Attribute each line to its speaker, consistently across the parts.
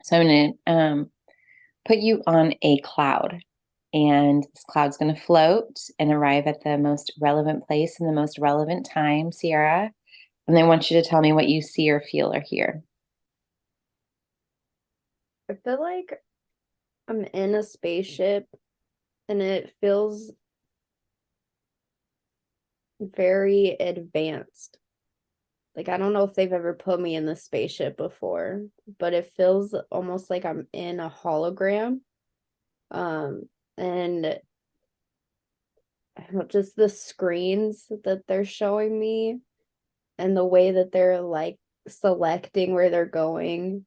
Speaker 1: So I'm going to put you on a cloud, and this cloud's going to float and arrive at the most relevant place in the most relevant time, Sierra. And I want you to tell me what you see or feel or hear.
Speaker 2: I feel like I'm in a spaceship and it feels very advanced. Like, I don't know if they've ever put me in the spaceship before, but it feels almost like I'm in a hologram. Um, and I don't know, just the screens that they're showing me and the way that they're like selecting where they're going,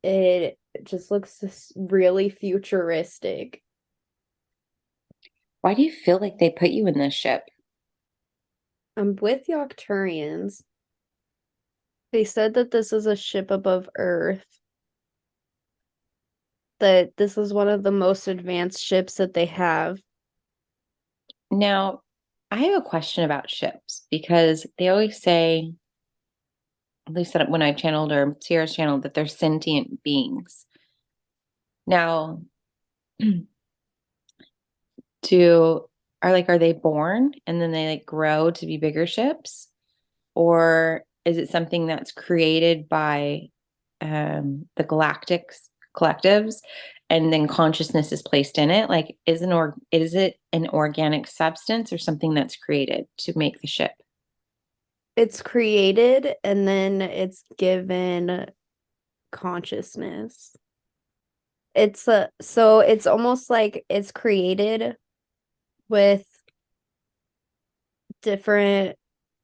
Speaker 2: it just looks really futuristic.
Speaker 1: Why do you feel like they put you in this ship?
Speaker 2: I'm with the Octurians. They said that this is a ship above Earth, that this is one of the most advanced ships that they have.
Speaker 1: Now, I have a question about ships because they always say, at least when I've channeled or Sierra's channeled, that they're sentient beings. Now, do are they born and then they like grow to be bigger ships? Or is it something that's created by the galactics collectives and then consciousness is placed in it? Like is it an organic substance or something that's created to make the ship?
Speaker 2: It's created and then it's given consciousness. So it's almost like it's created with different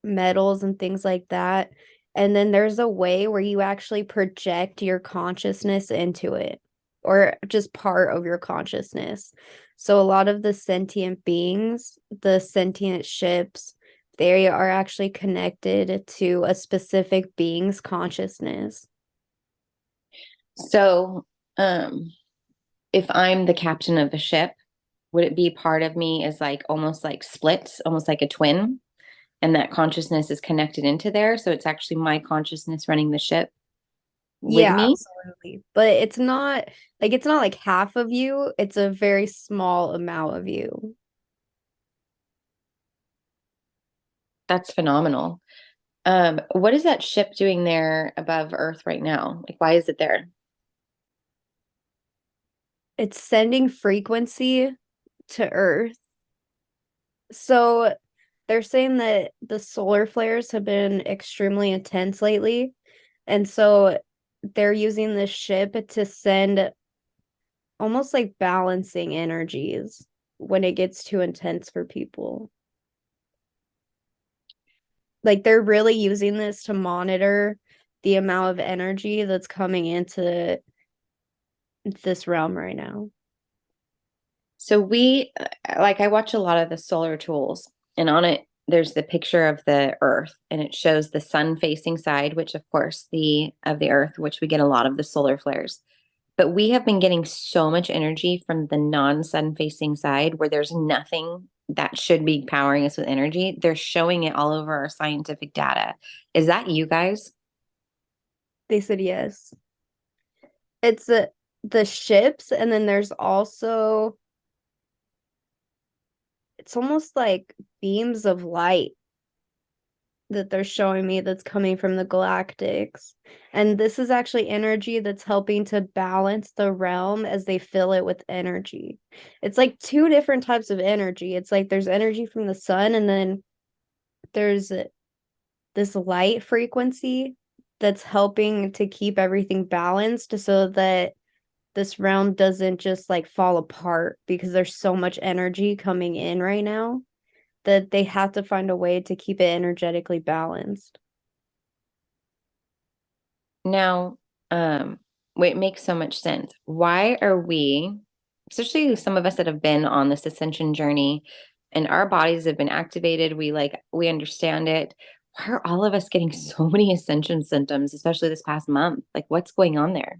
Speaker 2: metals and things like that. And then there's a way where you actually project your consciousness into it, or just part of your consciousness. So a lot of the sentient beings, the sentient ships, they are actually connected to a specific being's consciousness.
Speaker 1: So, um, if I'm the captain of the ship, would it be part of me is like almost like splits, almost like a twin, and that consciousness is connected into there? So it's actually my consciousness running the ship with
Speaker 2: Yeah,
Speaker 1: me?
Speaker 2: absolutely. But it's not like half of you, it's a very small amount of you.
Speaker 1: That's phenomenal. What is that ship doing there above Earth right now? Like, why is it there?
Speaker 2: It's sending frequency to Earth. So they're saying that the solar flares have been extremely intense lately. And so they're using this ship to send almost like balancing energies when it gets too intense for people. Like they're really using this to monitor the amount of energy that's coming into this realm right now.
Speaker 1: So like I watch a lot of the solar tools, and on it there's the picture of the Earth, and it shows the sun facing side, which of course the Earth, which we get a lot of the solar flares. But we have been getting so much energy from the non-sun facing side where there's nothing that should be powering us with energy. They're showing it all over our scientific data. Is that you guys?
Speaker 2: They said yes. It's the ships, and then there's also it's almost like beams of light that they're showing me that's coming from the galactics. And this is actually energy that's helping to balance the realm as they fill it with energy. It's like two different types of energy. It's like there's energy from the sun, and then there's this light frequency that's helping to keep everything balanced so that this realm doesn't just like fall apart because there's so much energy coming in right now that they have to find a way to keep it energetically balanced.
Speaker 1: Now, it makes so much sense. Why are we, especially some of us that have been on this ascension journey and our bodies have been activated, we understand it. Why are all of us getting so many ascension symptoms, especially this past month? Like, what's going on there?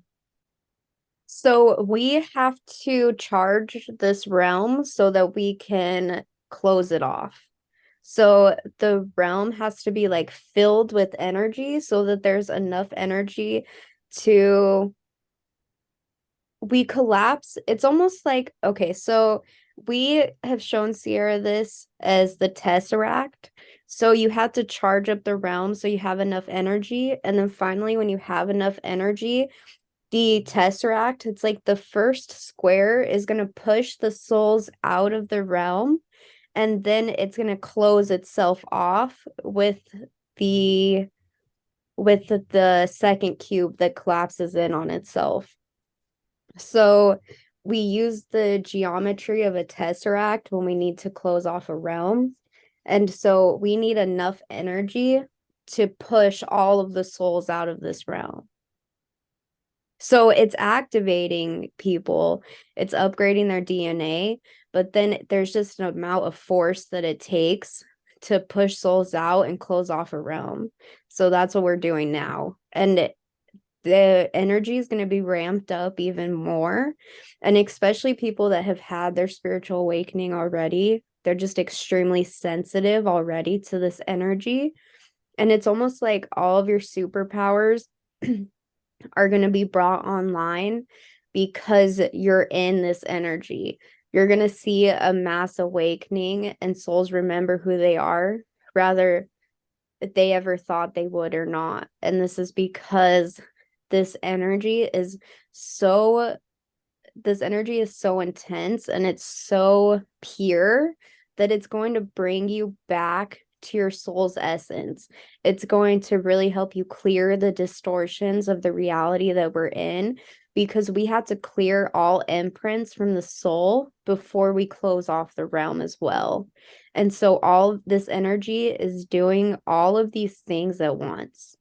Speaker 2: So we have to charge this realm so that we can close it off. So the realm has to be like filled with energy so that there's enough energy to we collapse. It's almost like, okay, so we have shown Ceirra this as the Tesseract. So you have to charge up the realm so you have enough energy. And then finally, when you have enough energy, the Tesseract, it's like the first square is going to push the souls out of the realm. And then it's going to close itself off the the second cube that collapses in on itself. So we use the geometry of a tesseract when we need to close off a realm. And so we need enough energy to push all of the souls out of this realm. So it's activating people, it's upgrading their DNA, but then there's just an amount of force that it takes to push souls out and close off a realm. So that's what we're doing now. And the energy is going to be ramped up even more. And especially people that have had their spiritual awakening already, they're just extremely sensitive already to this energy. And it's almost like all of your superpowers are going to be brought online because you're in this energy. You're going to see a mass awakening and souls remember who they are, rather they ever thought they would or not. And this is because this energy is so intense and it's so pure that it's going to bring you back to your soul's essence. It's going to really help you clear the distortions of the reality that we're in, because we had to clear all imprints from the soul before we close off the realm as well. And so all this energy is doing all of these things at once.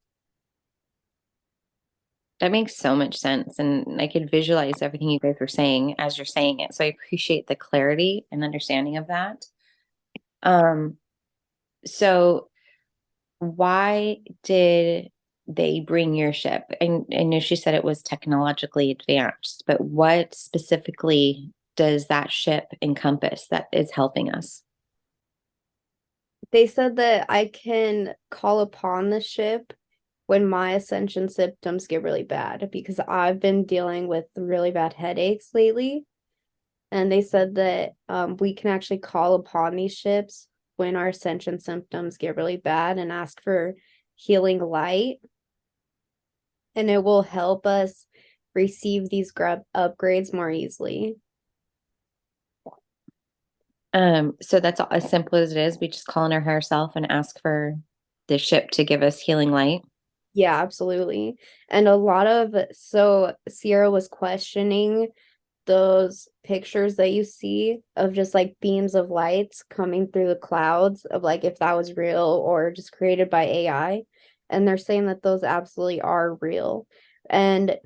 Speaker 1: That makes so much sense. And I could visualize everything you guys were saying as you're saying it. So I appreciate the clarity and understanding of that. Um, so why did they bring your ship? And I know she said it was technologically advanced, but what specifically does that ship encompass that is helping us?
Speaker 2: They said that I can call upon the ship when my ascension symptoms get really bad, because I've been dealing with really bad headaches lately. And they said that we can actually call upon these ships when our ascension symptoms get really bad and ask for healing light. And it will help us receive these upgrades more easily.
Speaker 1: So that's as simple as it is. We just call in our higher self and ask for the ship to give us healing light.
Speaker 2: Yeah, absolutely. And so Ceirra was questioning those pictures that you see of just like beams of lights coming through the clouds, of like if that was real or just created by AI. And they're saying that those absolutely are real. And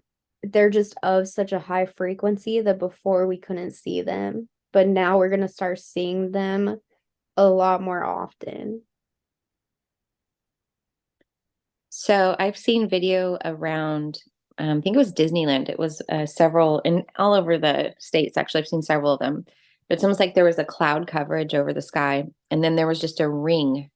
Speaker 2: they're just of such a high frequency that before we couldn't see them. But now we're going to start seeing them a lot more often.
Speaker 1: So I've seen video around, I think it was Disneyland. It was several and all over the states. Actually, I've seen several of them. But it's almost like there was a cloud coverage over the sky, and then there was just a ring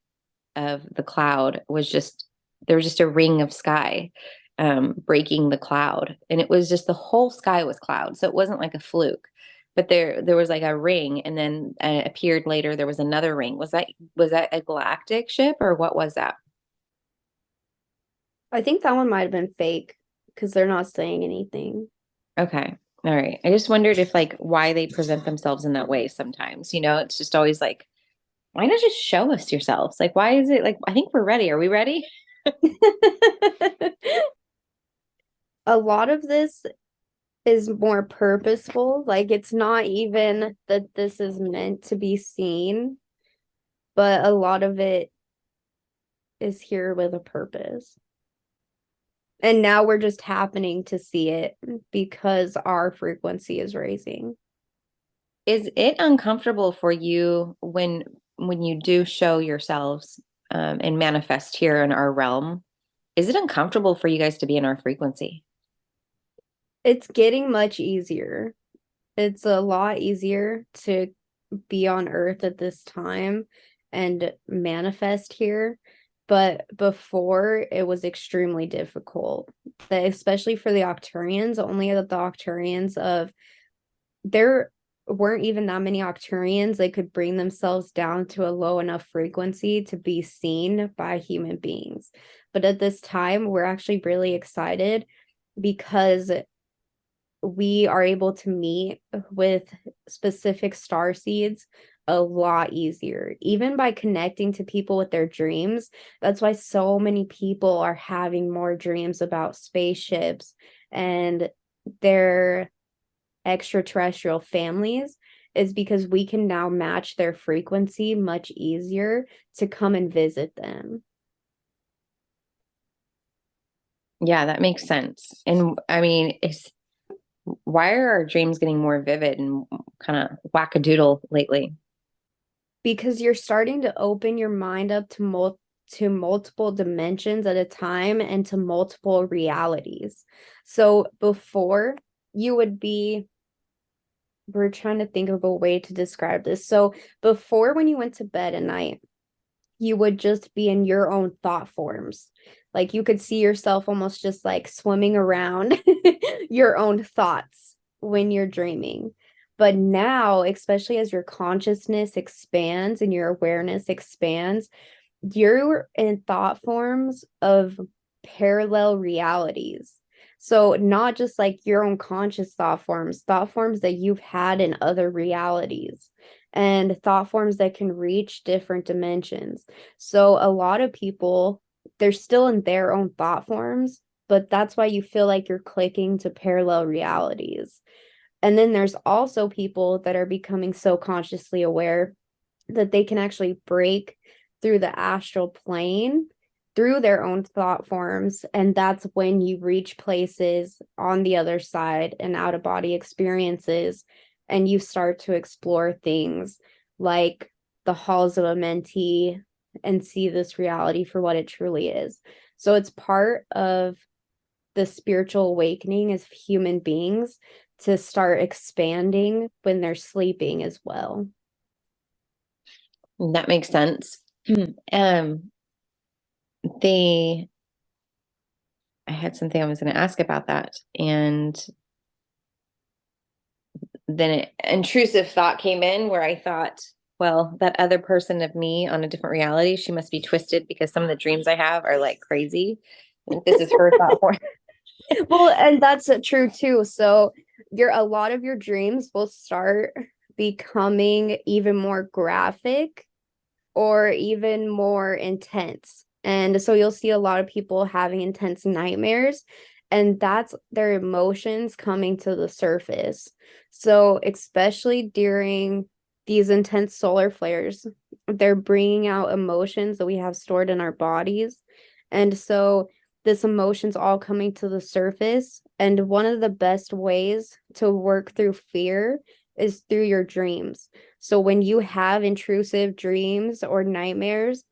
Speaker 1: of the cloud. There was just a ring of sky breaking the cloud, and it was just the whole sky was cloud. So it wasn't like a fluke. But there was like a ring, and then appeared later. There was another ring. Was that a galactic ship or what was that?
Speaker 2: I think that one might have been fake because they're not saying anything.
Speaker 1: Okay. All right. I just wondered if like why they present themselves in that way sometimes. It's just always like, why not just show us yourselves? Like, why is it like, I think we're ready. Are we ready?
Speaker 2: A lot of this is more purposeful. Like it's not even that this is meant to be seen, but a lot of it is here with a purpose. And now we're just happening to see it because our frequency is raising.
Speaker 1: Is it uncomfortable for you when you do show yourselves and manifest here in our realm? Is it uncomfortable for you guys to be in our frequency?
Speaker 2: It's getting much easier. It's a lot easier to be on Earth at this time and manifest here. but before it was extremely difficult, especially for the Octurians, only the Octurians of there weren't even that many Octurians that could bring themselves down to a low enough frequency to be seen by human beings. But at this time, we're actually really excited because we are able to meet with specific star seeds a lot easier, even by connecting to people with their dreams. That's why so many people are having more dreams about spaceships and their extraterrestrial families, is because we can now match their frequency much easier to come and visit them.
Speaker 1: Yeah, that makes sense. And I mean, why are our dreams getting more vivid and kind of wackadoodle lately?
Speaker 2: Because you're starting to open your mind up to multiple dimensions at a time and to multiple realities. So before you would be we're trying to think of a way to describe this. So before, when you went to bed at night, you would just be in your own thought forms. Like you could see yourself almost just like swimming around your own thoughts when you're dreaming. But now, especially as your consciousness expands and your awareness expands, you're in thought forms of parallel realities. So not just like your own conscious thought forms that you've had in other realities, and thought forms that can reach different dimensions. So a lot of people, they're still in their own thought forms, but that's why you feel like you're clicking to parallel realities. And then there's also people that are becoming so consciously aware that they can actually break through the astral plane through their own thought forms. And that's when you reach places on the other side and out of body experiences, and you start to explore things like the halls of a mentee and see this reality for what it truly is. So it's part of the spiritual awakening as human beings to start expanding when they're sleeping as well.
Speaker 1: That makes sense. Um, the I had something I was going to ask about that, and then an intrusive thought came in where I thought, well, that other person of me on a different reality, she must be twisted because some of the dreams I have are like crazy. And this is her thought form.
Speaker 2: Well, and that's true too. So a lot of your dreams will start becoming even more graphic or even more intense. And so you'll see a lot of people having intense nightmares, and that's their emotions coming to the surface. So, especially during these intense solar flares, they're bringing out emotions that we have stored in our bodies. And so, this emotion's all coming to the surface. And one of the best ways to work through fear is through your dreams. So when you have intrusive dreams or nightmares,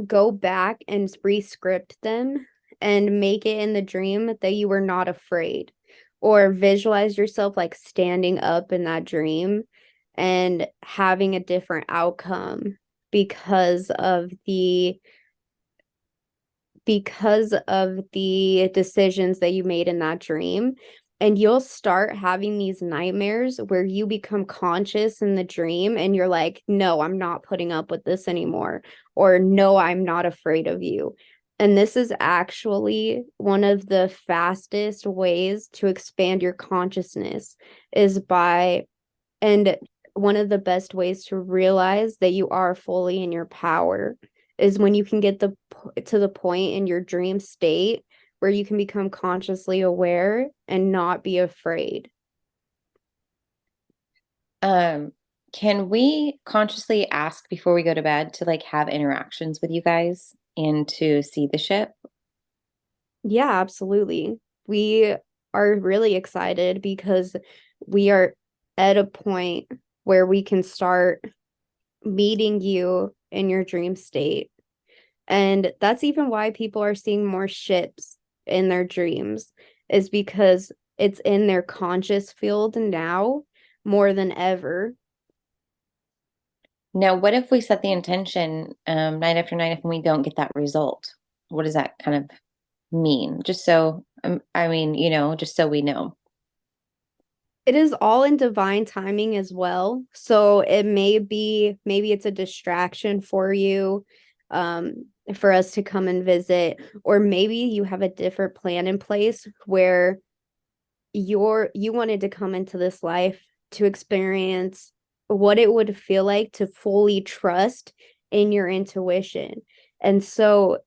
Speaker 2: go back and re-script them and make it in the dream that you were not afraid, or visualize yourself like standing up in that dream and having a different outcome because of the decisions that you made in that dream. And you'll start having these nightmares where you become conscious in the dream and you're like, no, I'm not putting up with this anymore. Or no, I'm not afraid of you. And this is actually one of the fastest ways to expand your consciousness is by, and one of the best ways to realize that you are fully in your power is when you can get to the point in your dream state where you can become consciously aware and not be afraid.
Speaker 1: Um, can we consciously ask before we go to bed to like have interactions with you guys and to see the ship?
Speaker 2: Yeah, absolutely. We are really excited because we are at a point where we can start meeting you in your dream state. And that's even why people are seeing more ships in their dreams, is because it's in their conscious field now more than ever.
Speaker 1: Now, what if we set the intention night after night if we don't get that result? What does that kind of mean? Just so, I mean, just so we know.
Speaker 2: It is all in divine timing as well. So it may be, maybe it's a distraction for you, for us to come and visit, or maybe you have a different plan in place where you wanted to come into this life to experience what it would feel like to fully trust in your intuition. And so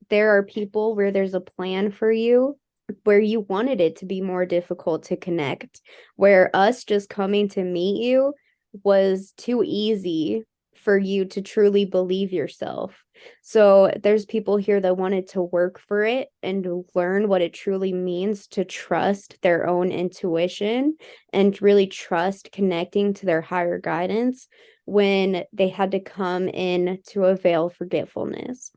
Speaker 2: there are people where there's a plan for you where you wanted it to be more difficult to connect, where us just coming to meet you was too easy for you to truly believe yourself. So there's people here that wanted to work for it and learn what it truly means to trust their own intuition and really trust connecting to their higher guidance when they had to come in to a veil of forgetfulness.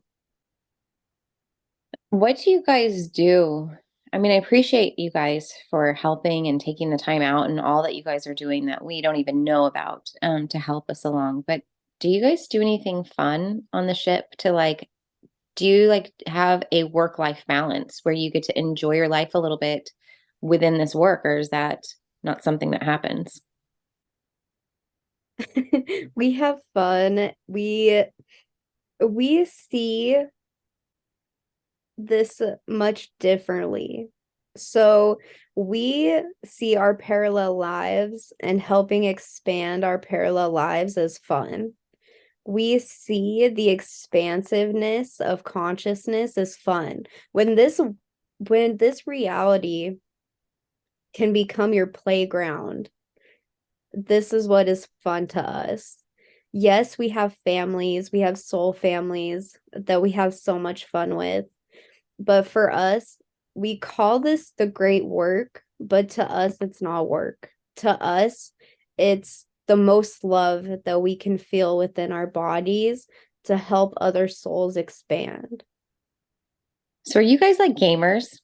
Speaker 1: What do you guys do? I mean, I appreciate you guys for helping and taking the time out and all that you guys are doing that we don't even know about to help us along. But do you guys do anything fun on the ship to like, do you like have a work-life balance where you get to enjoy your life a little bit within this work, or is that not something that happens?
Speaker 2: We have fun. We see this much differently. So we see our parallel lives and helping expand our parallel lives as fun. We see the expansiveness of consciousness as fun. When this reality can become your playground, this is what is fun to us. Yes, we have families, we have soul families that we have so much fun with. But for us, we call this the great work, but to us, it's not work. To us, it's the most love that we can feel within our bodies to help other souls expand.
Speaker 1: So are you guys like gamers?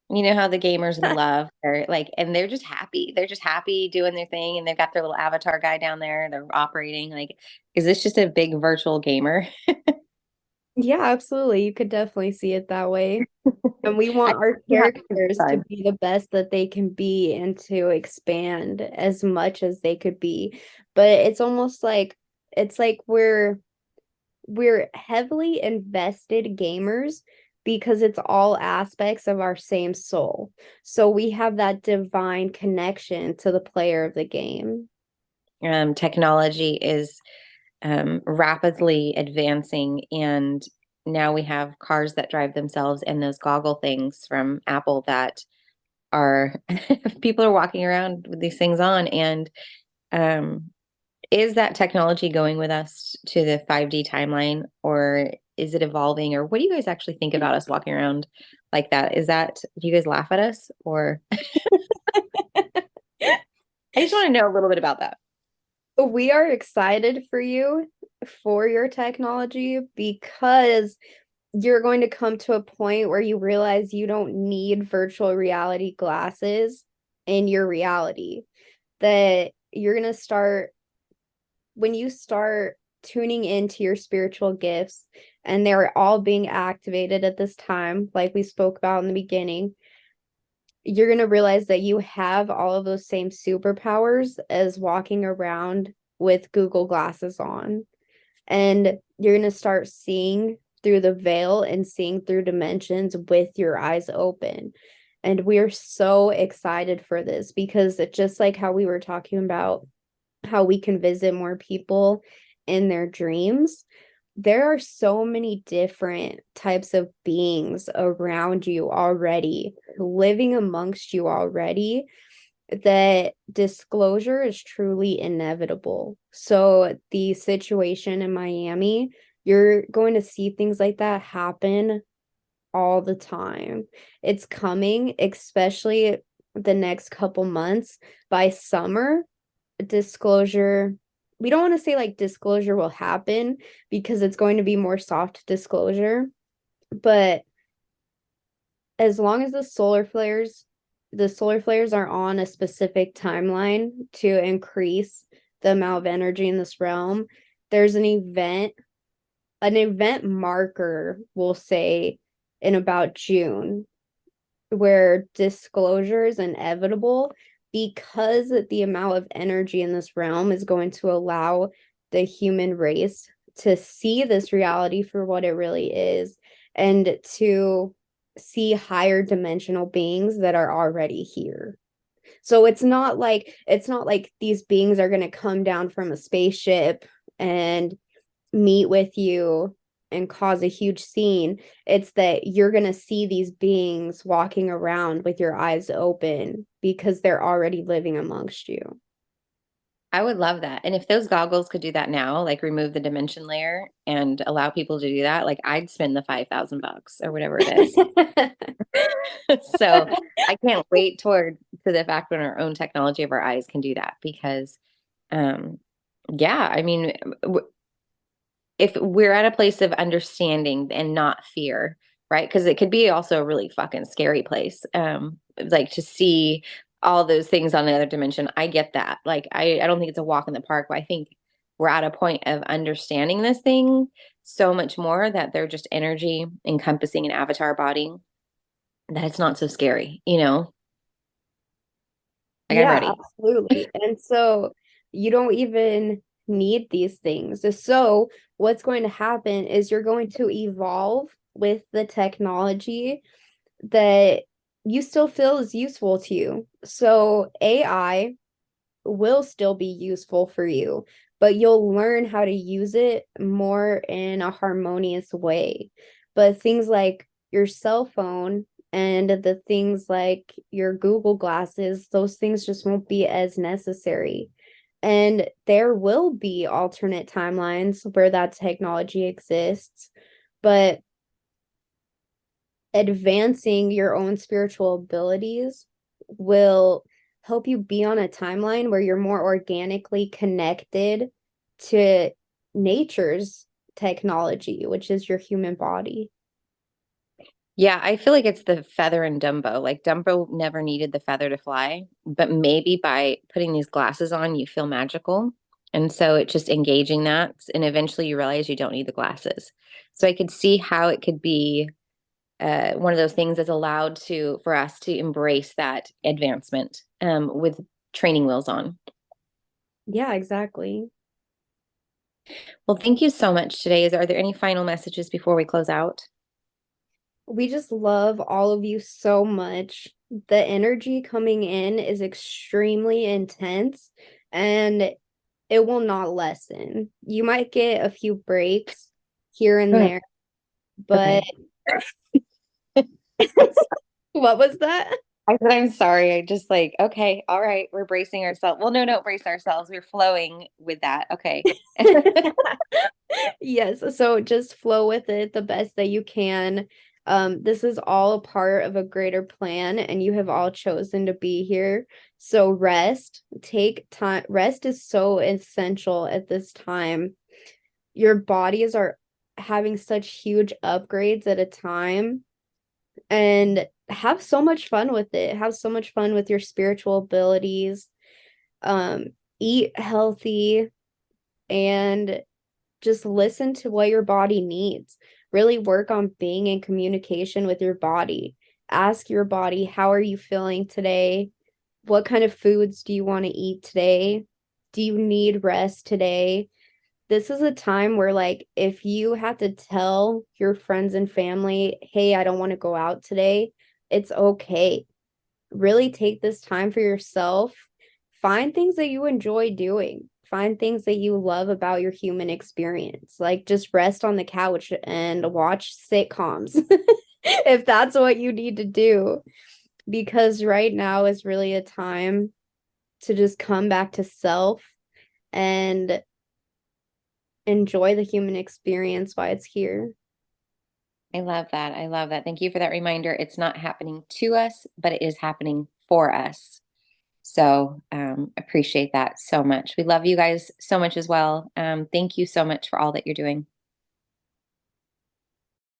Speaker 1: You know how the gamers love, they're like, and they're just happy. They're just happy doing their thing, and they've got their little avatar guy down there. They're operating. Like, is this just a big virtual gamer?
Speaker 2: Yeah, absolutely. You could definitely see it that way. And we
Speaker 1: I
Speaker 2: want our
Speaker 1: you have to be
Speaker 2: characters to
Speaker 1: fun.
Speaker 2: be the best that they can be and to expand as much as they could be. But it's like we're heavily invested gamers because it's all aspects of our same soul. So we have that divine connection to the player of the game.
Speaker 1: Technology is rapidly advancing, and now we have cars that drive themselves and those goggle things from Apple that are people are walking around with these things on, and um, is that technology going with us to the 5D timeline, or is it evolving? Or what do you guys actually think about us walking around like that? Do you guys laugh at us? Or I just want to know a little bit about that.
Speaker 2: We are excited for you for your technology because you're going to come to a point where you realize you don't need virtual reality glasses in your reality. That you're going to start when you start tuning into your spiritual gifts and they're all being activated at this time, like we spoke about in the beginning, you're going to realize that you have all of those same superpowers as walking around with Google glasses on. And you're going to start seeing through the veil and seeing through dimensions with your eyes open. And we're so excited for this because it's just like how we were talking about how we can visit more people in their dreams. There are so many different types of beings around you already, living amongst you already, that disclosure is truly inevitable. So, the situation in Miami, you're going to see things like that happen all the time. It's coming, especially the next couple months. By summer, disclosure, we don't want to say like disclosure will happen because it's going to be more soft disclosure, but as long as the solar flares are on a specific timeline to increase the amount of energy in this realm, there's an event marker, we'll say, in about June, where disclosure is inevitable because the amount of energy in this realm is going to allow the human race to see this reality for what it really is and to see higher dimensional beings that are already here. So it's not like these beings are going to come down from a spaceship and meet with you and cause a huge scene. It's that you're going to see these beings walking around with your eyes open because they're already living amongst you.
Speaker 1: I would love that. And if those goggles could do that now, like remove the dimension layer and allow people to do that, like I'd spend the $5,000 or whatever it is. So I can't wait toward to the fact when our own technology of our eyes can do that because, um, yeah, I mean, if we're at a place of understanding and not fear, right? Because it could be also a really fucking scary place. Like to see all those things on the other dimension. I get that. Like I don't think it's a walk in the park, but I think we're at a point of understanding this thing so much more that they're just energy encompassing an avatar body that it's not so scary, you know? Like I'm
Speaker 2: Yeah,
Speaker 1: ready.
Speaker 2: absolutely. And so you don't even need these things. So what's going to happen is you're going to evolve with the technology that you still feel is useful to you. So AI will still be useful for you, but you'll learn how to use it more in a harmonious way. But things like your cell phone and the things like your Google glasses, those things just won't be as necessary. And there will be alternate timelines where that technology exists, but advancing your own spiritual abilities will help you be on a timeline where you're more organically connected to nature's technology, which is your human body.
Speaker 1: Yeah, I feel like it's the feather in Dumbo. Like Dumbo never needed the feather to fly, but maybe by putting these glasses on, you feel magical. And so it's just engaging that. And eventually you realize you don't need the glasses. So I could see how it could be one of those things that's allowed to for us to embrace that advancement with training wheels on.
Speaker 2: Yeah, exactly.
Speaker 1: Well, thank you so much today. Are there any final messages before we close out?
Speaker 2: We just love all of you so much. The energy coming in is extremely intense and it will not lessen. You might get a few breaks here and
Speaker 1: Good.
Speaker 2: there, but
Speaker 1: Okay.
Speaker 2: what was that?
Speaker 1: I said, I'm sorry. I just like, okay, all right, we're bracing ourselves. Well, no, don't brace ourselves. We're flowing with that. Okay.
Speaker 2: Yes, so just flow with it the best that you can. This is all a part of a greater plan, and you have all chosen to be here. So rest, take time. Rest is so essential at this time. Your bodies are having such huge upgrades at a time, and have so much fun with it. Have so much fun with your spiritual abilities. Um, Eat healthy and just listen to what your body needs. Really work on being in communication with your body. Ask your body, how are you feeling today? What kind of foods do you want to eat today? Do you need rest today? This is a time where, like, if you have to tell your friends and family, hey, I don't want to go out today, it's okay. Really take this time for yourself. Find things that you enjoy doing. Find things that you love about your human experience. Like just rest on the couch and watch sitcoms if that's what you need to do. Because right now is really a time to just come back to self and enjoy the human experience while it's here.
Speaker 1: I love that. I love that. Thank you for that reminder. It's not happening to us, but it is happening for us. So appreciate that so much. We love you guys so much as well. Thank you so much for all that you're doing.